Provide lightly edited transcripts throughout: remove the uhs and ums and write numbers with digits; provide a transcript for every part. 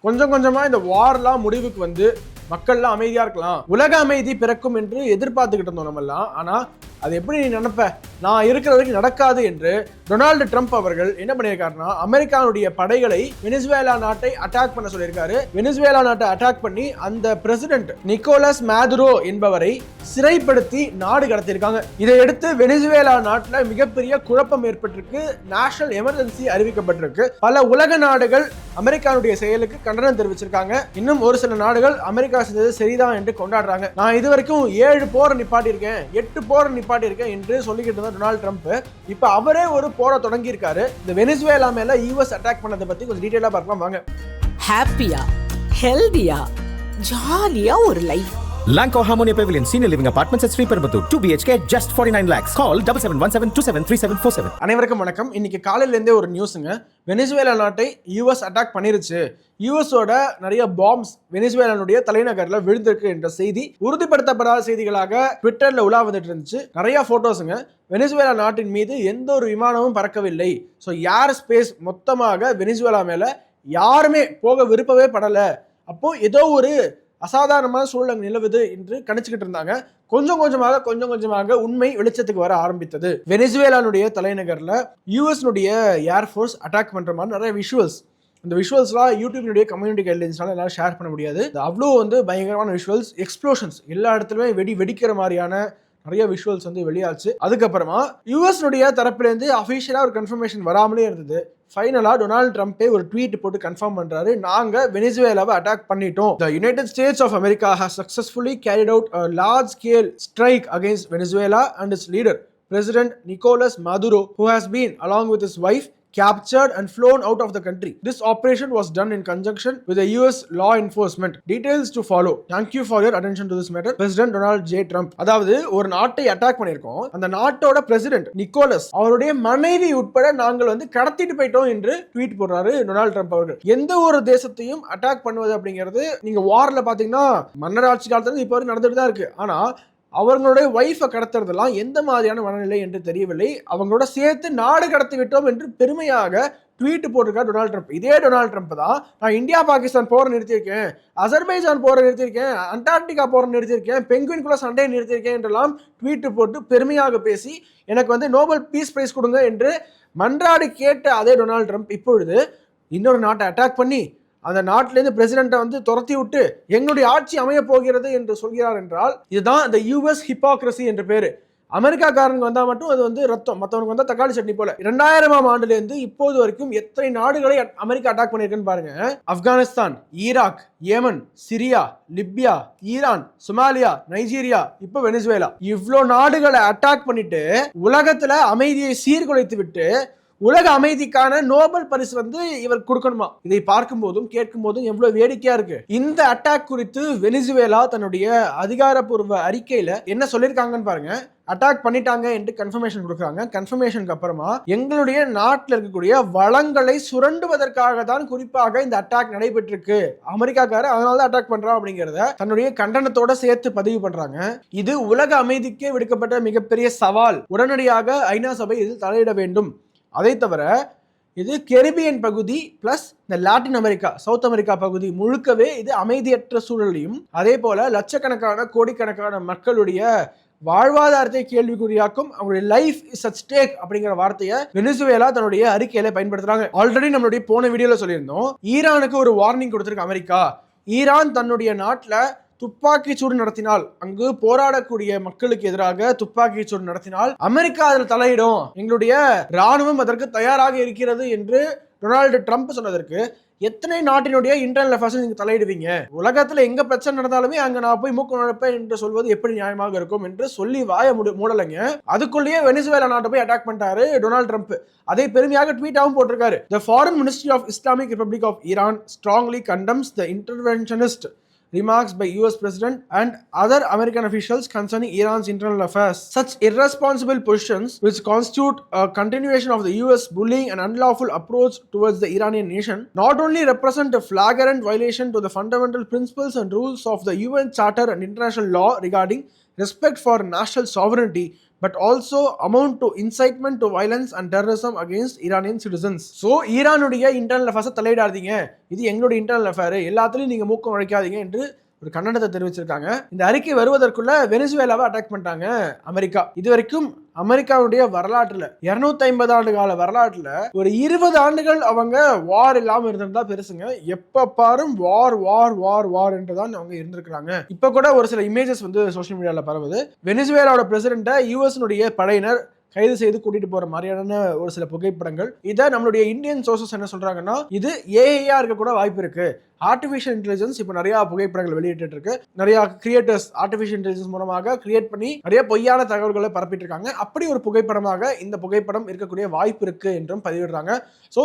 கொஞ்சம் கொஞ்சமா இந்த வார்லாம் முடிவுக்கு வந்து மக்கள்லாம் அமைதியா இருக்கலாம், உலக அமைதி பிறக்கும் என்று எதிர்பார்த்துக்கிட்டு இருந்தோம் நம்மெல்லாம். ஆனா அது எப்படி நீ நினைப்ப, நான் இருக்கிற வரைக்கும் நடக்காது என்று டொனால்டு ட்ரம்ப் அவர்கள் என்ன பண்ணியிருக்காருன்னா, அமெரிக்காவுடைய படைகளை வெனிசுவேலா நாட்டை அட்டாக் பண்ண சொல்லியிருக்காரு. வெனிசுவேலா நாட்டை அட்டாக் பண்ணி அந்த பிரசிடென்ட் நிக்கோலஸ் மேதுரோ என்பவரை சிறைப்படுத்தி நாடு கடத்தியிருக்காங்க. இதையடுத்து வெனிசுவேலா நாட்டில் மிகப்பெரிய குழப்பம் ஏற்பட்டிருக்கு, நேஷனல் எமர்ஜென்சி அறிவிக்கப்பட்டிருக்கு. பல உலக நாடுகள் அமெரிக்காவுடைய செயலுக்கு கண்டனம் தெரிவிச்சிருக்காங்க. இன்னும் ஒரு சில நாடுகள் அமெரிக்கா செஞ்சது சரிதான் என்று கொண்டாடுறாங்க. நான் இது வரைக்கும் 7 போரை நிப்பாட்டியிருக்கேன், 8 போரை நிப்பாட்டியிருக்கேன் என்று சொல்லிக்கிட்டு இருந்த டொனால்டு ட்ரம்ப் இப்ப அவரே ஒரு போரை தொடங்கி இருக்காரு. இந்த வெனிசுவேலா மேல யூஎஸ் அட்டாக் பண்ணதை பத்தி கொஞ்சம் டீடைலா பார்க்கலாம் வாங்க. ஹாப்பியா, ஹெல்தியா, ஜாலியா ஒரு life. Lanco Harmonia Pavilion Senior Living Apartments at Sriperambur 2 BHK just 49 lakhs. Call 7717273747. அனைவருக்கும் வணக்கம். இன்னைக்கு காலையில இருந்தே ஒரு நியூஸுங்க. வெனிசுவேலா நாட்டை யூஎஸ் அட்டாக் பண்ணிருச்சு, யூஎஸோட நிறைய பாம்ஸ் வெனிசுவேலானுடைய தலைநகர்ல விழுந்திருக்கு என்ற செய்தி உறுதிப்படுத்தப்படாத செய்திகளாக ட்விட்டர்ல உலா வந்துட்டு இருந்துச்சு. நிறைய போட்டோஸுங்க. வெனிசுவேலா நாட்டின் மீது எந்த ஒரு விமானமும் பறக்கவில்லை. ஸோ ஏர் ஸ்பேஸ் மொத்தமாக வெனிசுவேலா மேல யாருமே போக விருப்பவே படல. அப்போ ஏதோ ஒரு அசாதாரணமான சூழ்நிலை நிலவுது என்று கணிச்சுக்கிட்டு இருந்தாங்க. கொஞ்சம் கொஞ்சமாக உண்மை வெளிச்சத்துக்கு வர ஆரம்பித்தது. வெனிசுவேலானுடைய தலைநகர்ல யூஎஸ்னுடைய ஏர்ஃபோர்ஸ் அட்டாக் பண்ற மாதிரி நிறைய விஷுவல்ஸ், இந்த விஷுவல்ஸ்லாம் யூடியூப்னுடைய கம்யூனிட்டி கைட்லைன்ஸ்னால எல்லாம் ஷேர் பண்ண முடியாது. அவ்வளோ பயங்கரமான விஷுவல்ஸ், எக்ஸ்ப்ளோஷன்ஸ், எல்லா இடத்துலையுமே வெடிக்கிற மாதிரியான நிறைய விஷுவல்ஸ் வெளியாச்சு. அதுக்கப்புறமா யூஎஸ்னுடைய தரப்புலேருந்து அஃபிஷியலாக ஒரு கன்ஃபர்மேஷன் வராமலே இருந்தது. ஃபைனலா டொனால்டு ட்ரம்பே ஒரு ட்வீட் போட்டு கன்ஃபார்ம் பண்றாரு, நாங்க வெனிசுவேலாவை அட்டாக் பண்ணிட்டோம். The United States of America has successfully carried out a large scale strike against Venezuela and its leader President Nicolas Maduro, who has been along with his wife captured and flown out of the country. This operation was done in conjunction with the US law enforcement. Details to follow. Thank you for your attention to this matter. President Donald J. Trump. அதாவது ஒரு நாட்டை attack பண்ணியிருக்கோம், அந்த நாட்டோட president Nicolas அவருடைய மனைவி உட்பட நாங்கள் கடத்திட்டு போயிட்டோம் என்று ட்வீட் போடுறாரு டொனால்டு ட்ரம்ப் அவர்கள். எந்த ஒரு தேசத்தையும் அட்டாக் பண்ணுவது அப்படிங்கிறது நீங்க வார்ல பாத்தீங்கன்னா மன்னர் ஆட்சி காலத்துல இப்போ வரைக்கும் நடந்துட்டு தான் இருக்கு. ஆனா அவங்களுடைய ஒய்ஃபை கடத்துறதெல்லாம் எந்த மாதிரியான மனநிலை என்று தெரியவில்லை. அவங்களோட சேர்த்து நாடு கடத்தி விட்டோம் என்று பெருமையாக ட்வீட் போட்டிருக்கார் டொனால்டு ட்ரம்ப். இதே டொனால்டு ட்ரம்ப் தான் நான் இந்தியா பாகிஸ்தான் போரை நிறுத்தியிருக்கேன், அசர்பைஜான் போரை நிறுத்தியிருக்கேன், அண்டார்டிகா போரை நிறுத்தியிருக்கேன், பெங்குவின்குள்ள சண்டையை நிறுத்தியிருக்கேன் என்றெல்லாம் ட்வீட் போட்டு பெருமையாக பேசி எனக்கு நோபல் பீஸ் பிரைஸ் கொடுங்க என்று மன்றாடி கேட்ட அதே டொனால்டு ட்ரம்ப் இப்பொழுது இன்னொரு நாட்டை அட்டாக் பண்ணி அந்த நாட்டிலேருந்து பிரசிடென்ட்டை துரத்தி விட்டு எங்களுடைய ஆட்சி அமைய போகிறது என்று சொல்கிறார் என்றால் இதுதான் இந்த யூஎஸ் ஹிப்போக்ரசி என்ற பேரு. அமெரிக்காக்காரங்க வந்தா மட்டும் அது ரத்தம், மற்றவனுக்கு வந்தா தக்காளி சட்னி போல. 2000ஆம் ஆண்டுலேருந்து இப்போது வரைக்கும் எத்தனை நாடுகளை அமெரிக்கா அட்டாக் பண்ணியிருக்குன்னு பாருங்க. Afghanistan, Iraq, Yemen, Syria, Libya, Iran, Somalia, Nigeria, இப்போ வெனிசுவேலா, இவ்வளோ நாடுகளை அட்டாக் பண்ணிட்டு உலகத்துல அமைதியை சீர்குலைத்து விட்டு உலக அமைதிக்கான நோபல் பரிசு இவர் கொடுக்கணுமா? இதை பார்க்கும் போதும் கேட்கும் போதும் எவ்வளவு வேடிக்கையா இருக்கு. இந்த அட்டாக் குறித்து வெனிசுவேலா தன்னுடைய அதிகாரப்பூர்வ அறிக்கையில என்ன சொல்லியிருக்காங்கன்னு பாருங்க. அட்டாக் பண்ணிட்டாங்க என்று கன்ஃபர்மேஷன் கொடுக்குறாங்க. கன்ஃபர்மேஷனுக்கு அப்புறமா எங்களுடைய நாட்டில் இருக்கக்கூடிய வளங்களை சுரண்டுவதற்காக தான் குறிப்பாக இந்த அட்டாக் நடைபெற்றிருக்கு, அமெரிக்காக்காரர் அதனால தான் அட்டாக் பண்றான் அப்படிங்கிறத தன்னுடைய கண்டனத்தோட சேர்த்து பதிவு பண்றாங்க. இது உலக அமைதிக்கே விடுக்கப்பட்ட மிகப்பெரிய சவால். உடனடியாக ஐநா சபை இதில் தலையிட வேண்டும். அதை தவிர இது கெரிபியன் பகுதி பிளஸ் இந்த லாட்டின் அமெரிக்கா, சவுத் அமெரிக்கா பகுதி முழுக்கவே இது அமைதியற்ற சூழலையும் அதே போல லட்சக்கணக்கான கோடிக்கணக்கான மக்களுடைய வாழ்வாதாரத்தை கேள்விக்குறியாக்கும், அவங்களுடைய லைஃப் இஸ் அட் ஸ்டேக் அப்படிங்கிற வார்த்தையை வெனிசுவேலா தன்னுடைய அறிக்கையில பயன்படுத்துறாங்க. ஆல்ரெடி நம்மளுடைய போன வீடியோல சொல்லியிருந்தோம், ஈரானுக்கு ஒரு வார்னிங் கொடுத்திருக்கு அமெரிக்கா. ஈரான் தன்னுடைய நாட்டில் துப்பாக்கி சூடு நடத்தினால், அங்கு போராடக்கூடிய மக்களுக்கு எதிராக துப்பாக்கி சூடு நடத்தினால் அமெரிக்கா அதில் தலையிடும், எங்களுடைய ராணுவம் அதற்கு தயாராக இருக்கிறது என்று டொனால்டு ட்ரம்ப் சொன்னதற்கு எத்தனை நாட்டினுடைய இன்டர்னல் அஃபேர்ஸ் நீங்க தலையிடுவீங்க? உலகத்துல எங்க பிரச்சனை நடந்தாலுமே அங்க நான் போய் மூக்கு நுழைப்பேன் என்று சொல்வது எப்படி நியாயமாக இருக்கும் என்று சொல்லி வாய மூடலைங்க. அதுக்குள்ளேயே வெனிசுவேலா நாட்டை போய் அட்டாக் பண்ணிட்டாரு டொனால்டு ட்ரம்ப். அதை பெருமையாக ட்வீட்டாகவும் போட்டிருக்காரு. The Foreign Ministry of Islamic Republic of Iran strongly condemns the interventionist remarks by US President and other American officials concerning Iran's internal affairs. Such irresponsible positions, which constitute a continuation of the US bullying and unlawful approach towards the Iranian nation, not only represent a flagrant violation to the fundamental principles and rules of the UN Charter and international law regarding respect for national sovereignty, but also amount to incitement to violence and terrorism against Iranian citizens. So ஈரானுடைய internal அஃபேர்ஸை தலையிடாதீங்க, இது எங்களுடைய internal affair, எல்லாத்துலயும் நீங்க மூக்கம் உழைக்காதீங்க என்று ஒரு கண்டனத்தை தெரிவிச்சிருக்காங்க. இந்த அறிக்கை வருவதற்குள்ள வெனிசுவேலாவை அட்டாக் பண்ணிட்டாங்க அமெரிக்கா. இது வரைக்கும் அமெரிக்காவுடைய வரலாற்றுல 250 ஆண்டு கால வரலாற்றுல ஒரு 20 ஆண்டுகள் அவங்க வார் இல்லாம இருந்திருந்தா பெருசுங்க. எப்ப பாரும் வார் வார் வார் வார் என்றுதான் அவங்க இருந்திருக்கிறாங்க. இப்ப கூட ஒரு சில இமேஜஸ் வந்து சோசியல் மீடியால பரவுது. வெனிசுவேலாவோட பிரசிடென்ட்டை யூஎஸ்னுடைய படையினர் கைது செய்து கூட்டிட்டு போற மாதிரியான ஒரு சில புகைப்படங்கள். இதை நம்மளுடைய இந்தியன் சோர்சஸ் என்ன சொல்றாங்கன்னா, இது ஏஐயா இருக்க கூட வாய்ப்பு இருக்கு. ஆர்டிஃபிஷியல் இன்டெலிஜென்ஸ் இப்போ நிறைய புகைப்படங்கள் வெளியிட்டு இருக்கு. நிறைய கிரியேட்டர்ஸ் ஆர்டிஃபிஷியல் இன்டெலிஜென்ஸ் மூலமாக கிரியேட் பண்ணி நிறைய பொய்யான தகவல்களை பரப்பிட்டு இருக்காங்க. அப்படி ஒரு புகைப்படமாக இந்த புகைப்படம் இருக்கக்கூடிய வாய்ப்பு இருக்கு என்றும் பதிவிடுறாங்க. ஸோ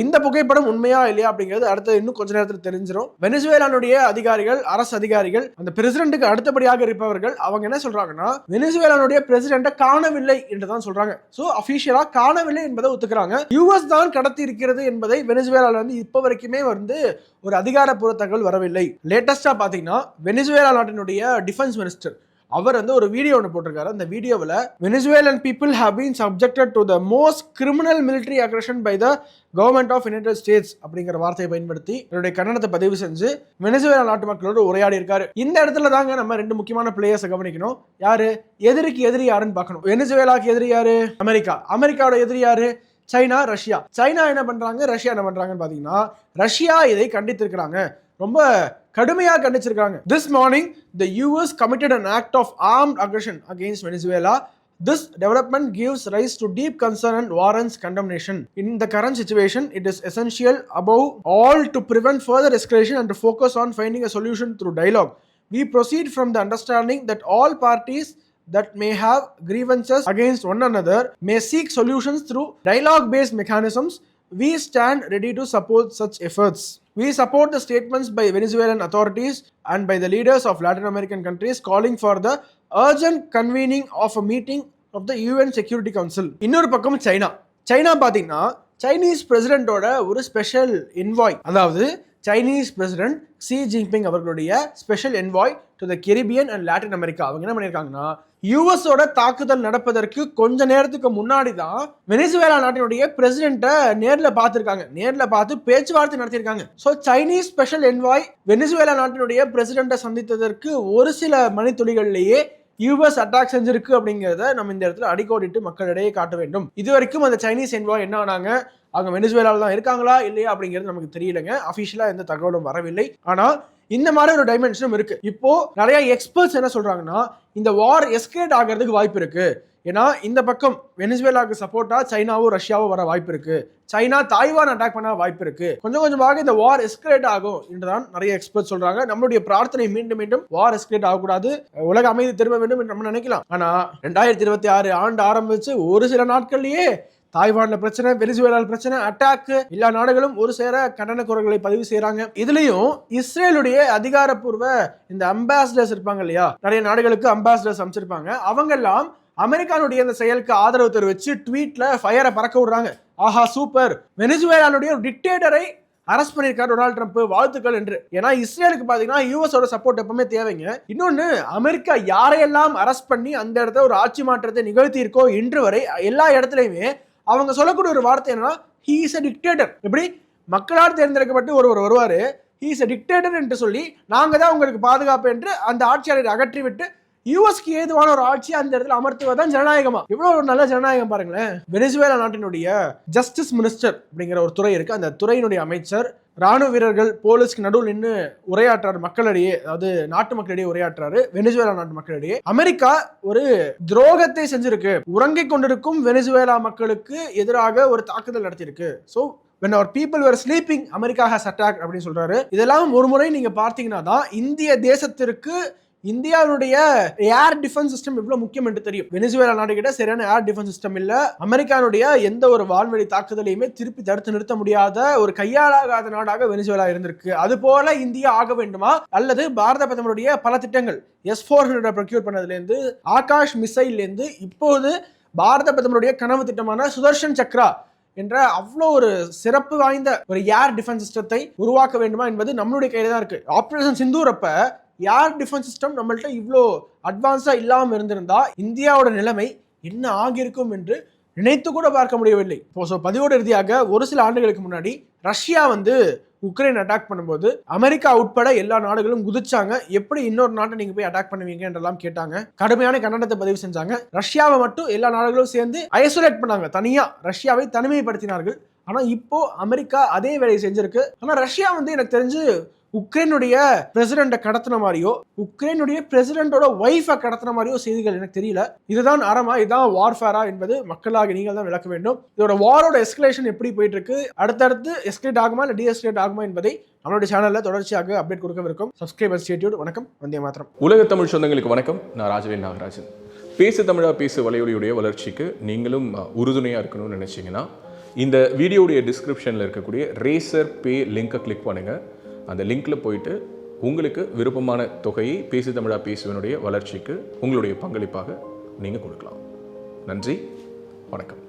இந்த புகைப்படம் உண்மையா இல்லையா அப்படிங்கிறது அடுத்து இன்னும் கொஞ்ச நேரத்தில் தெரிஞ்சிடும். வெனிசுவேலானுடைய அதிகாரிகள், அரசு அதிகாரிகள், அந்த பிரசிடென்ட்டுக்கு அடுத்தபடியாக இருப்பவர்கள் அவங்க என்ன சொல்றாங்கன்னா, வெனிசுவேலானுடைய பிரசிடென்ட்டை காணவில்லை என்றுதான் சொல்றாங்க. சோ அபிஷியலா காணவில்லை என்பதை ஒத்துக்கிறாங்க. யூஎஸ் தான் கடத்தி இருக்கிறது என்பதை வெனிசுவேலால இருந்து இப்ப வரைக்குமே வந்து ஒரு அதிகாரப்பூர்வ தகவல் வரவில்லை. லேட்டஸ்டா பாத்தீங்கன்னா வெனிசுவேலா நாட்டினுடைய டிஃபென்ஸ் மினிஸ்டர் அவர் வந்து ஒரு வீடியோ ஒன்று போட்டிருக்காரு. அந்த வீடியோவில் Venezuelan people have been subjected to the most criminal military aggression by the government of United States அப்படிங்கிற வார்த்தையை பயன்படுத்தி என்னுடைய கண்டனத்தை பதிவு செஞ்சு வெனிசுவேலா நாட்டு மக்களோடு உரையாடி இருக்காரு. இந்த இடத்துல தாங்க நம்ம ரெண்டு முக்கியமான பிளேயர்ஸை கவனிக்கணும். யாரு எதிரிக்கு எதிரி யாருன்னு பார்க்கணும். வெனிசுவேலாக்கு எதிரி யாரு? அமெரிக்கா. அமெரிக்காவோட எதிரி யாரு? China, Russia. சைனா என்ன பண்றாங்க, ரஷ்யா என்ன பண்றாங்கன்னு பாத்தீங்கன்னா, ரஷ்யா இதை கண்டித்திருக்கிறாங்க, ரொம்ப கடுமையாக கண்டிச்சிருக்காங்க. This morning the US committed an act of armed aggression against Venezuela. This development gives rise to deep concern and warrants condemnation. In the current situation, it is essential above all to prevent further escalation and to focus on finding a solution through dialogue. We proceed from the understanding that all parties that may have grievances against one another may seek solutions through dialogue-based mechanisms. We stand ready to support such efforts. We support the statements by Venezuelan authorities and by the leaders of Latin American countries calling for the urgent convening of a meeting of the UN Security Council. இன்னொரு பக்கம் China பாத்தீங்கன்னா, Chinese பிரசிடென்ட்டோட ஒரு special envoy, அதாவது Chinese president Xi Jinping அவர்களுடைய special envoy to the Caribbean and Latin America அவங்க என்ன பண்ணியிருக்காங்கன்னா, யூஎஸோட தாக்குதல் நடப்பதற்கு கொஞ்ச நேரத்துக்கு முன்னாடி தான் வெனிசுவேலா நாட்டினுடைய பிரசிடென்ட்டை நேரில் பார்த்துருக்காங்க. நேரில் பார்த்து பேச்சுவார்த்தை நடத்தியிருக்காங்க. So Chinese special envoy Venezuela நாட்டினுடைய பிரசிடென்ட்டை சந்தித்ததற்கு ஒரு சில மணித்துளிகள்லேயே யூஎஸ் அட்டாக் செஞ்சிருக்கு அப்படிங்கிறத நம்ம இந்த இடத்துல அடிக்கோடிட்டு மக்களிடையே காட்ட வேண்டும். இது வரைக்கும் அந்த சைனீஸ் என்வாய் என்ன ஆனாங்க, அவங்க வெனிசுவேலாவில் தான் இருக்காங்களா இல்லையா அப்படிங்கிறது நமக்கு தெரியலங்க. அஃபிஷியலா எந்த தகவலும் வரவில்லை. ஆனா இந்த மாதிரி ஒரு டைமென்ஷனும் இருக்கு. இப்போ நிறைய எக்ஸ்பர்ட்ஸ் என்ன சொல்றாங்கன்னா, இந்த வார் எஸ்கலேட் ஆகிறதுக்கு வாய்ப்பு இருக்கு. ஏன்னா இந்த பக்கம் வெனிசுவேலாவுக்கு சப்போர்ட்டா சைனாவோ ரஷ்யாவோ வர வாய்ப்பு இருக்கு. சைனா தாய்வான் அட்டாக் பண்ண வாய்ப்பு இருக்கு. கொஞ்சம் கொஞ்சமாக இந்த வார் எஸ்கலேட் ஆகும் என்றுதான் நிறைய எக்ஸ்பர்ட் சொல்றாங்க. நம்மளுடைய பிரார்த்தனை மீண்டும் மீண்டும் வார் எஸ்கலேட் ஆகக்கூடாது, உலக அமைதி திரும்ப வேண்டும் என்று நம்ம நினைக்கலாம். ஆனா 2026 ஆண்டு ஆரம்பிச்சு ஒரு சில நாட்கள்லயே தாய்வான்ல பிரச்சனை, வெனிசுவேலால பிரச்சனை, அட்டாக், எல்லா நாடுகளும் ஒரு சேர கண்டன குரல்களை பதிவு செய்யறாங்க. இதுலயும் இஸ்ரேலுடைய அதிகாரப்பூர்வ இந்த அம்பாசிடர்ஸ் இருப்பாங்க இல்லையா, நிறைய நாடுகளுக்கு அம்பாசிடர்ஸ் அமைச்சிருப்பாங்க. அவங்க எல்லாம் அமெரிக்கானுடைய இந்த செயலுக்கு ஆதரவு தெரிவிச்சு ட்வீட்ல ஃபயரை பறக்க விடுறாங்க. ஆஹா சூப்பர், வெனிசுவேலானுடைய ஒரு டிக்டேட்டரை அரெஸ்ட் பண்ணிருக்காரு டொனால்ட் ட்ரம்ப், வாழ்த்துக்கள் என்று. ஏன்னா இஸ்ரேலுக்கு பாத்தீங்கன்னா யூஎஸோட சப்போர்ட் எப்பவுமே தேவைங்க. இன்னொன்னு, அமெரிக்கா யாரையெல்லாம் அரெஸ்ட் பண்ணி அந்த இடத்துல ஒரு ஆட்சி மாற்றத்தை நிகழ்த்தி இருக்கோ இன்று வரை எல்லா இடத்துலயுமே அவங்க சொல்லக்கூடிய ஒரு வார்த்தை என்னன்னா, he is a dictator. எப்படி மக்களால் தேர்ந்தெடுக்கப்பட்டு ஒருவர் வருவாரு, he is a dictator என்று சொல்லி நாங்க தான் உங்களுக்கு பாதுகாப்பு என்று அந்த ஆட்சியாளரை அகற்றி விட்டு யூஎஸ்க்கு ஏதுவான ஒரு ஆட்சி அந்த இடத்துல அமர்த்துவதான் ஜனநாயகமா? இவ்வளவு ஒரு நல்ல ஜனநாயகம் பாருங்களேன். வெனிசுவேலா நாட்டினுடைய ஜஸ்டிஸ் மினிஸ்டர் அப்படிங்கிற ஒரு துறை இருக்கு. அந்த துறையினுடைய அமைச்சர் ராணுவ வீரர்கள் போலீஸ்க்கு நடுவில் நின்று உரையாற்றாரு மக்களிடையே, அதாவது நாட்டு மக்களிடையே உரையாற்றாரு. வெனிசுவேலா நாட்டு மக்களிடையே அமெரிக்கா ஒரு துரோகத்தை செஞ்சிருக்கு, உறங்கிக் கொண்டிருக்கும் வெனிசுவேலா மக்களுக்கு எதிராக ஒரு தாக்குதல் நடத்தியிருக்கு. So when our people were sleeping, America has attacked அப்படின்னு சொல்றாரு. இதெல்லாம் ஒரு முறை நீங்க பார்த்தீங்கன்னா தான் இந்திய தேசத்திற்கு இந்தியாவுடைய ஏர் டிஃபென்ஸ் சிஸ்டம் எவ்வளவு முக்கியம் என்று தெரியும். வெனிசுவேலா நாடு கிட்ட சரியான ஏர் டிஃபென்ஸ் சிஸ்டம் இல்ல. அமெரிக்காவுடைய எந்த ஒரு வான்வெளி தாக்குதலையுமே திருப்பி தடுத்து நிறுத்த முடியாத ஒரு கையாளாகாத நாடாக வெனிசுவேலா இருந்திருக்கு. அது போல இந்தியா ஆக வேண்டுமா, அல்லது பாரத பிரதமருடைய பல திட்டங்கள் S-400 ப்ரொக்யூர் பண்ணதுல இருந்து ஆகாஷ் மிசைல் இருந்து இப்போது பாரத பிரதமருடைய கனவு திட்டமான சுதர்ஷன் சக்ரா என்ற அவ்வளோ ஒரு சிறப்பு வாய்ந்த ஒரு ஏர் டிஃபென்ஸ் சிஸ்டத்தை உருவாக்க வேண்டுமா என்பது நம்மளுடைய கையில தான் இருக்கு. ஆபரேஷன் சிந்தூர் அப்ப ஏர் டிஃபென்ஸ் சிஸ்டம் நம்மள்ட்ட இவ்வளோ அட்வான்ஸாக இல்லாமல் இருந்திருந்தா இந்தியாவோட நிலைமை என்ன ஆகியிருக்கும் என்று நினைத்து கூட பார்க்க முடியவில்லை. ஸோ பதிவோட இறுதியாக ஒரு சில ஆண்டுகளுக்கு முன்னாடி ரஷ்யா உக்ரைன் அட்டாக் பண்ணும்போது அமெரிக்கா உட்பட எல்லா நாடுகளும் குதிச்சாங்க. எப்படி இன்னொரு நாட்டை நீங்க போய் அட்டாக் பண்ணுவீங்க என்றெல்லாம் கேட்டாங்க. கடுமையான கண்டனத்தை பதிவு செஞ்சாங்க. ரஷ்யாவை மட்டும் எல்லா நாடுகளும் சேர்ந்து ஐசோலேட் பண்ணாங்க, தனியா ரஷ்யாவை தனிமைப்படுத்தினார்கள். ஆனா இப்போ அமெரிக்கா அதே வேலையை செஞ்சிருக்கு. ஆனா ரஷ்யா எனக்கு தெரிஞ்சு உக்ரைனுடைய பிரசிடென்ட்டை கடத்தின மாதிரியோ உக்ரைனுடைய பிரசிடென்ட்டோட ஒய்ஃபை கடத்தின மாதிரியோ செய்திகள் எனக்கு தெரியல. இதுதான் அறமா, இதுதான் வார்ஃபேரா என்பது மக்களாக நீங்கள் தான் விளக்க வேண்டும். இதோட வாரோட எஸ்கலேஷன் எப்படி போயிட்டு இருக்கு, அடுத்தடுத்து எஸ்கலேட் ஆகுமா இல்லை டீஎஸ்கலேட் ஆகுமா என்பதை நம்மளுடைய சேனலில் தொடர்ச்சியாக அப்டேட் கொடுக்கவிருக்கும். சப்ஸ்கிரைபர் ஸ்டேட்யூட். வணக்கம், வந்தே மாத்திரம். உலக தமிழ் சொந்தங்களுக்கு வணக்கம். நான் ராஜவேல் நாகராஜன். பேசு தமிழா பேசு வலையொலியுடைய வளர்ச்சிக்கு நீங்களும் உறுதுணையாக இருக்கணும்னு நினச்சிங்கன்னா இந்த வீடியோடைய டிஸ்கிரிப்ஷனில் இருக்கக்கூடிய ரேசர் பே லிங்கை கிளிக் பண்ணுங்கள். அந்த லிங்க்கில் போயிட்டு உங்களுக்கு விருப்பமான தொகையை பேசு தமிழா பேசுவனுடைய வளர்ச்சிக்கு உங்களுடைய பங்களிப்பாக நீங்கள் கொடுக்கலாம். நன்றி, வணக்கம்.